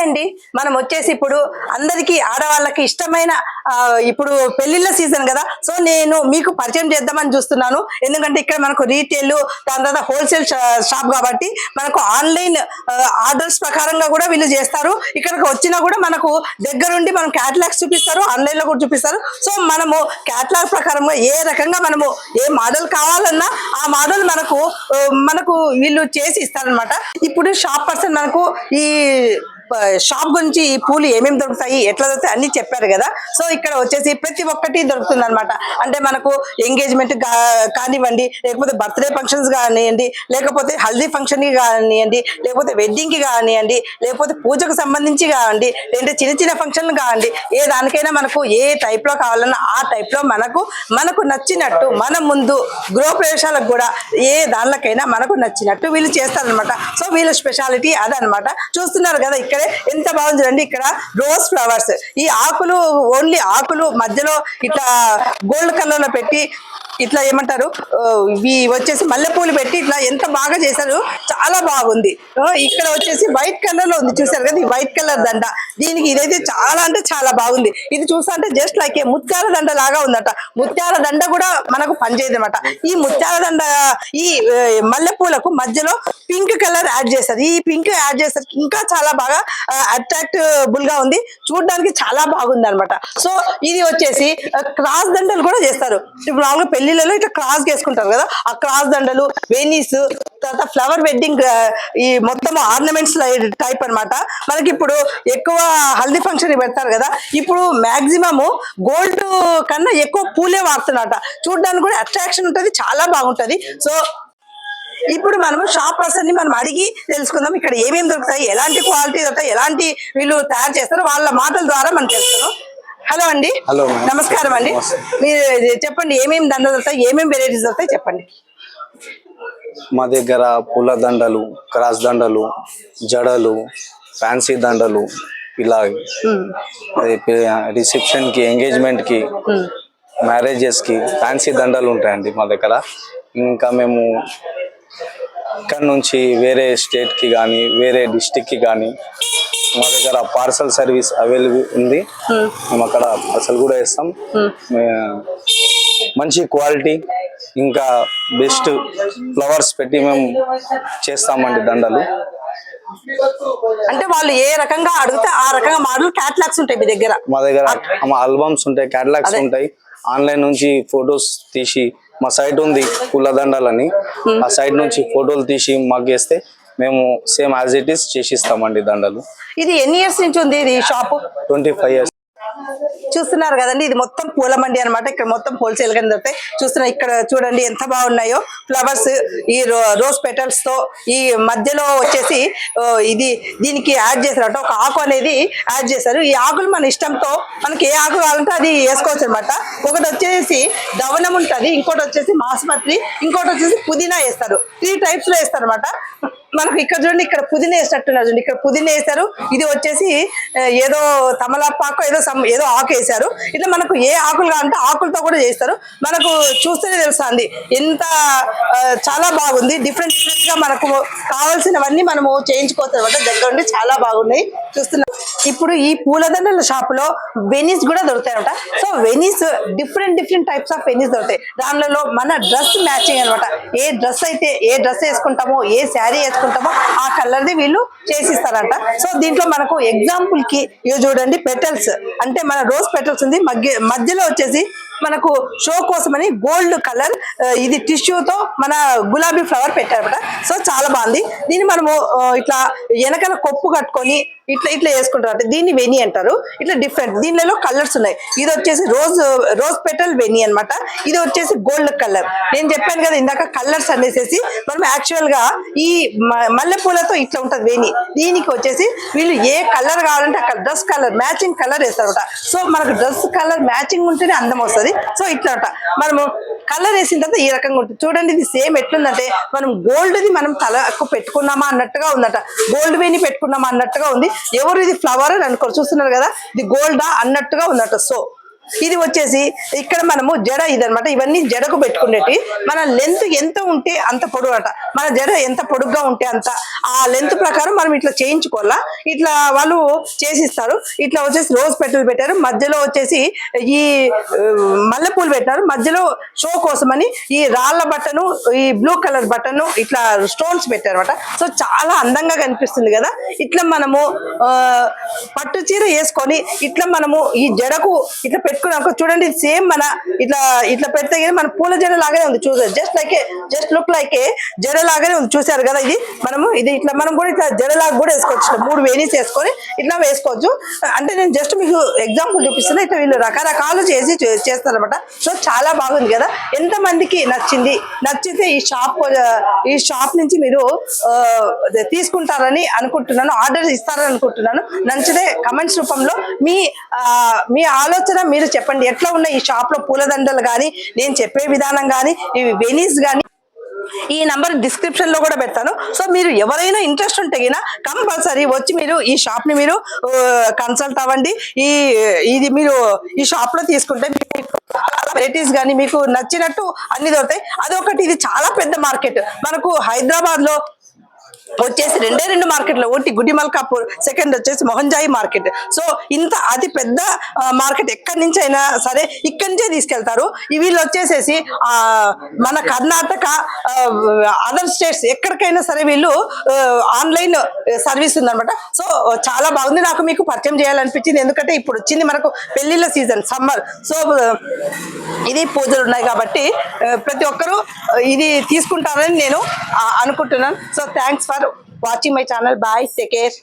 అండి మనం వచ్చేసి ఇప్పుడు అందరికి ఆడవాళ్ళకి ఇష్టమైన ఇప్పుడు పెళ్లిళ్ళ సీజన్ కదా సో నేను మీకు పరిచయం చేద్దామని చూస్తున్నాను ఎందుకంటే ఇక్కడ మనకు రీటైల్ దాని తర్వాత హోల్సేల్ షాప్ కాబట్టి మనకు ఆన్లైన్ ఆర్డర్స్ ప్రకారంగా కూడా వీళ్ళు చేస్తారు ఇక్కడికి వచ్చినా కూడా మనకు దగ్గరుండి మనం క్యాటలాగ్స్ చూపిస్తారు ఆన్లైన్ లో కూడా చూపిస్తారు సో మనము క్యాటలాగ్ ప్రకారంగా ఏ రకంగా మనము ఏ మోడల్ కావాలన్నా ఆ మోడల్ మనకు వీళ్ళు చేసి ఇస్తారనమాట ఇప్పుడు షాప్ పర్సన్ మనకు ఈ షాప్ గురించి ఈ పూలు ఏమేమి దొరుకుతాయి ఎట్లా దొరుకుతాయి అన్ని చెప్పారు కదా సో ఇక్కడ వచ్చేసి ప్రతి ఒక్కటి దొరుకుతుంది అనమాట అంటే మనకు ఎంగేజ్మెంట్ కానివ్వండి లేకపోతే బర్త్డే ఫంక్షన్స్ కానివ్వండి లేకపోతే హల్దీ ఫంక్షన్ కి కానివ్వండి లేకపోతే వెడ్డింగ్ కి కానివ్వండి లేకపోతే పూజకు సంబంధించి కావండి లేదంటే చిన్న చిన్న ఫంక్షన్లు కావండి ఏ దానికైనా మనకు ఏ టైప్ లో కావాలన్నా ఆ టైప్ లో మనకు నచ్చినట్టు మన ముందు గృహ ప్రవేశాలకు కూడా ఏ దానికైనా మనకు నచ్చినట్టు వీళ్ళు చేస్తారనమాట సో వీళ్ళ స్పెషాలిటీ అదనమాట చూస్తున్నారు కదా ఇక్కడ ఎంత బాగుంది రండి ఇక్కడ రోజ్ ఫ్లవర్స్ ఈ ఆకులు ఓన్లీ ఆకులు మధ్యలో ఇట్లా గోల్డ్ కలర్ లో పెట్టి ఇట్లా ఏమంటారు ఇవి వచ్చేసి మల్లెపూలు పెట్టి ఇట్లా ఎంత బాగా చేశారు చాలా బాగుంది ఇక్కడ వచ్చేసి వైట్ కలర్ లో ఉంది చూసారు కదా ఈ వైట్ కలర్ దండ దీనికి ఇదైతే చాలా అంటే చాలా బాగుంది ఇది చూసా అంటే జస్ట్ లైక్ ముత్యాల దండ లాగా ఉందట ముత్యాల దండ కూడా మనకు పనిచేయదు అనమాట ఈ ముత్యాల దండ ఈ మల్లెపూలకు మధ్యలో పింక్ కలర్ యాడ్ చేస్తారు ఈ పింక్ యాడ్ చేస్తారు ఇంకా చాలా బాగా అట్రాక్టబుల్ గా ఉంది చూడడానికి చాలా బాగుంది అనమాట సో ఇది వచ్చేసి క్రాస్ దండలు కూడా చేస్తారు ఇప్పుడు మామూలుగా పెళ్లిళ్ళలో ఇట్లా క్రాస్ చేసుకుంటారు కదా ఆ క్రాస్ దండలు వెనీస్ తర్వాత ఫ్లవర్ వెడ్డింగ్ ఈ మొత్తం ఆర్నమెంట్స్ టైప్ అనమాట మనకి ఇప్పుడు ఎక్కువ హల్దీ ఫంక్షన్ పెడతారు కదా ఇప్పుడు మాక్సిమం గోల్డ్ కన్నా ఎక్కువ పూలే వాడుతున్నట చూడడానికి కూడా అట్రాక్షన్ ఉంటుంది చాలా బాగుంటది సో ఇప్పుడు మనము షాప్ పర్సన్ ని మనం అడిగి తెలుసుకుందాం ఇక్కడ ఏమేమి దొరుకుతాయి ఎలాంటి క్వాలిటీ దొరుకుతాయి ఎలాంటి వీళ్ళు తయారు చేస్తారో వాళ్ళ మాటల ద్వారా మనం తెలుసుకుందాం హలో అండి హలో నమస్కారం అండి మీరు చెప్పండి ఏమేమి దండలు దొరుకుతాయి ఏమేమి వెరైటీస్ దొరుకుతాయి చెప్పండి మా దగ్గర పూల దండలు క్రాస్ దండలు జడలు ఫ్యాన్సీ దండలు ఇలా రిసెప్షన్ కి ఎంగేజ్మెంట్ కి మ్యారేజెస్ కి ఫ్యాన్సీ దండలు ఉంటాయండి మా దగ్గర ఇంకా మేము ఇక్కడ నుంచి వేరే స్టేట్ కి కానీ వేరే డిస్టిక్ కి కానీ మా దగ్గర పార్సల్ సర్వీస్ అవైలబుల్ ఉంది మేము అక్కడ పార్సల్ కూడా ఇస్తాం మంచి క్వాలిటీ ఇంకా బెస్ట్ ఫ్లవర్స్ పెట్టి మేము చేస్తామండి దండలు అంటే వాళ్ళు ఏ రకంగా అడిగితే ఆ రకంగా మోడల్ క్యాటలాగ్స్ ఉంటాయి మీ దగ్గర మా దగ్గర ఆల్బమ్స్ ఉంటాయి క్యాటలాగ్స్ ఉంటాయి ఆన్లైన్ నుంచి ఫొటోస్ తీసి మా సైట్ ఉంది పూల దండాలని ఆ సైట్ నుంచి ఫోటోలు తీసి మాకు వేస్తే మేము సేమ్ యాజ్ ఇట్ ఈస్ చేసిస్తామండి దండలు ఇది ఎన్ని ఇయర్స్ నుంచి ఉంది ఇది షాప్ 25 years చూస్తున్నారు కదండి ఇది మొత్తం పూల మండి అనమాట ఇక్కడ మొత్తం హోల్సేల్ గా దొరుకుతాయి చూస్తున్నారు ఇక్కడ చూడండి ఎంత బాగున్నాయో ఫ్లవర్స్ ఈ రోజ్ పెటల్స్ తో ఈ మధ్యలో వచ్చేసి దీనికి యాడ్ చేశారట ఒక ఆకు అనేది యాడ్ చేశారు ఈ ఆకులు మన ఇష్టంతో మనకి ఏ ఆకు కావాలంటే అది వేసుకోవచ్చు అనమాట ఒకటి వచ్చేసి దవనం ఉంటది ఇంకోటి వచ్చేసి మాస్మత్రి ఇంకోటి వచ్చేసి పుదీనా వేస్తారు 3 types లో వేస్తారు అనమాట మనకు ఇక్కడ చూడండి ఇక్కడ పుదీనా వేసినట్టున్నారు చూడండి ఇక్కడ పుదీనా వేశారు ఇది వచ్చేసి ఏదో తమలపాకు ఏదో ఆకు వేశారు ఇట్లా మనకు ఏ ఆకులు కావాలంటే ఆకులతో కూడా చేస్తారు మనకు చూస్తేనే తెలుస్తుంది ఎంత చాలా బాగుంది డిఫరెంట్ గా మనకు కావాల్సినవన్నీ మనము చేయించుకోవచ్చు అనమాట దగ్గర ఉండి చాలా బాగున్నాయి చూస్తున్నాం ఇప్పుడు ఈ పూలదండల షాప్ లో వెనీస్ కూడా దొరుకుతాయి అనమాట so Venice different types of Venice దొరుకుతాయి దానిలో మన డ్రెస్ మ్యాచింగ్ అనమాట ఏ డ్రెస్ వేసుకుంటామో ఏ శారీ వేసుకుంటామో ఆ కలర్ ది వీళ్ళు చేసిస్తారంట సో దీంట్లో మనకు ఎగ్జాంపుల్ కి ఇవి చూడండి పెటల్స్ అంటే మన రోజ్ పెటల్స్ ఉంది మధ్యలో వచ్చేసి మనకు షో కోసమని గోల్డ్ కలర్ ఇది టిష్యూతో మన గులాబీ ఫ్లవర్ పెట్టారన్నమాట సో చాలా బాగుంది దీన్ని మనము ఇట్లా వెనకాల కొప్పు కట్టుకొని ఇట్లా వేసుకుంటారు దీన్ని వెనీ అంటారు ఇట్లా డిఫరెంట్ దీనిలో కలర్స్ ఉన్నాయి ఇది వచ్చేసి రోజ్ పెటల్ వెనీ అనమాట ఇది వచ్చేసి గోల్డ్ కలర్ నేను చెప్పాను కదా ఇందాక కలర్స్ అనేసి మనం యాక్చువల్ గా ఈ మల్లెపూలతో ఇట్లా ఉంటది వెనీ దీనికి వచ్చేసి వీళ్ళు ఏ కలర్ కావాలంటే అక్కడ డ్రెస్ కలర్ మ్యాచింగ్ కలర్ వేస్తారట సో మనకు డ్రెస్ కలర్ మ్యాచింగ్ ఉంటేనే అందం వస్తుంది సో ఇట్లా మనము కలర్ వేసిన తర్వాత ఈ రకంగా ఉంటుంది చూడండి ఇది సేమ్ ఎట్లుందంటే మనం గోల్డ్ది మనం తలకు పెట్టుకున్నామా అన్నట్టుగా ఉందట గోల్డ్ వేని పెట్టుకున్నామా అన్నట్టుగా ఉంది ఎవరు ఇది ఫ్లవర్ అని అనుకోరు చూస్తున్నారు కదా ఇది గోల్డా అన్నట్టుగా ఉందట సో ఇది వచ్చేసి ఇక్కడ మనము జడ ఇదనమాట, ఇవన్నీ జడకు పెట్టుకునేటి. మన లెంత్ ఎంత ఉంటే అంత పొడుగు అట, మన జడ ఎంత పొడుగ్గా ఉంటే అంత ఆ లెంత్ ప్రకారం మనం ఇట్లా చేయించుకోవాలా. ఇట్లా వాళ్ళు చేసిస్తారు. ఇట్లా వచ్చేసి రోజ్ పెటల్ పెట్టారు, మధ్యలో వచ్చేసి ఈ మల్లెపూలు పెట్టారు, మధ్యలో షో కోసమని ఈ రాళ్ళ బట్టను, ఈ బ్లూ కలర్ బట్టను ఇట్లా స్టోన్స్ పెట్టారు అనమాట. సో చాలా అందంగా కనిపిస్తుంది కదా. ఇట్లా మనము పట్టు చీర వేసుకొని ఇట్లా మనము ఈ జడకు ఇట్లా పెట్టుకున్నాక చూడండి, సేమ్ మన ఇట్లా ఇట్లా పెడితే కానీ మన పూల జడ లాగానే ఉంది. చూసారు, జస్ట్ లుక్ లైక్ ఏ జడ లాగానే ఉంది. చూసారు కదా, ఇది మనము ఇది ఇట్లా మనం కూడా ఇట్లా జడలాగా కూడా వేసుకోవచ్చు. 3 వేణీస్ వేసుకొని ఇట్లా వేసుకోవచ్చు. అంటే నేను జస్ట్ మీకు ఎగ్జాంపుల్ చూపిస్తున్నా. ఇట్లా వీళ్ళు రకరకాలు చేస్తారనమాట. సో చాలా బాగుంది కదా. ఎంత మందికి నచ్చితే ఈ షాప్ నుంచి మీరు తీసుకుంటారని అనుకుంటున్నాను, ఆర్డర్ ఇస్తారని అనుకుంటున్నాను. నచ్చితే కమెంట్స్ రూపంలో మీ ఆలోచన మీరు చెప్పండి. ఎట్లా ఉన్నాయి ఈ షాప్ లో పూలదండలు కానీ, నేను చెప్పే విధానం కానీ, ఇవి వెనీస్ కానీ. ఈ నంబర్ డిస్క్రిప్షన్ లో కూడా పెడతాను. సో మీరు ఎవరైనా ఇంట్రెస్ట్ ఉంటే గినా కంపల్సరీ వచ్చి మీరు ఈ షాప్ ని మీరు కన్సల్ట్ అవ్వండి. ఇది మీరు ఈ షాప్ లో తీసుకుంటే వెరైటీస్ కానీ మీకు నచ్చినట్టు అన్ని దొరుకుతాయి. అదొకటి, ఇది చాలా పెద్ద మార్కెట్. మనకు హైదరాబాద్ లో వచ్చేసి 2 మార్కెట్లు, ఒకటి గుడిమల్కాపూర్, సెకండ్ వచ్చేసి మొహంజాయి మార్కెట్. సో ఇంత అతి పెద్ద మార్కెట్. ఎక్కడి నుంచి అయినా సరే ఇక్కడి నుంచే తీసుకెళ్తారు. వీళ్ళు వచ్చేసేసి మన కర్ణాటక, అదర్ స్టేట్స్ ఎక్కడికైనా సరే వీళ్ళు ఆన్లైన్ సర్వీస్ ఉందన్నమాట. సో చాలా బాగుంది. నాకు మీకు పరిచయం చేయాలనిపించింది, ఎందుకంటే ఇప్పుడు వచ్చింది మనకు పెళ్లిళ్ళ సీజన్, సమ్మర్. సో ఇది పూజలు ఉన్నాయి కాబట్టి ప్రతి ఒక్కరూ ఇది తీసుకుంటారని నేను అనుకుంటున్నాను. So thanks for watching my channel. Bye, take care.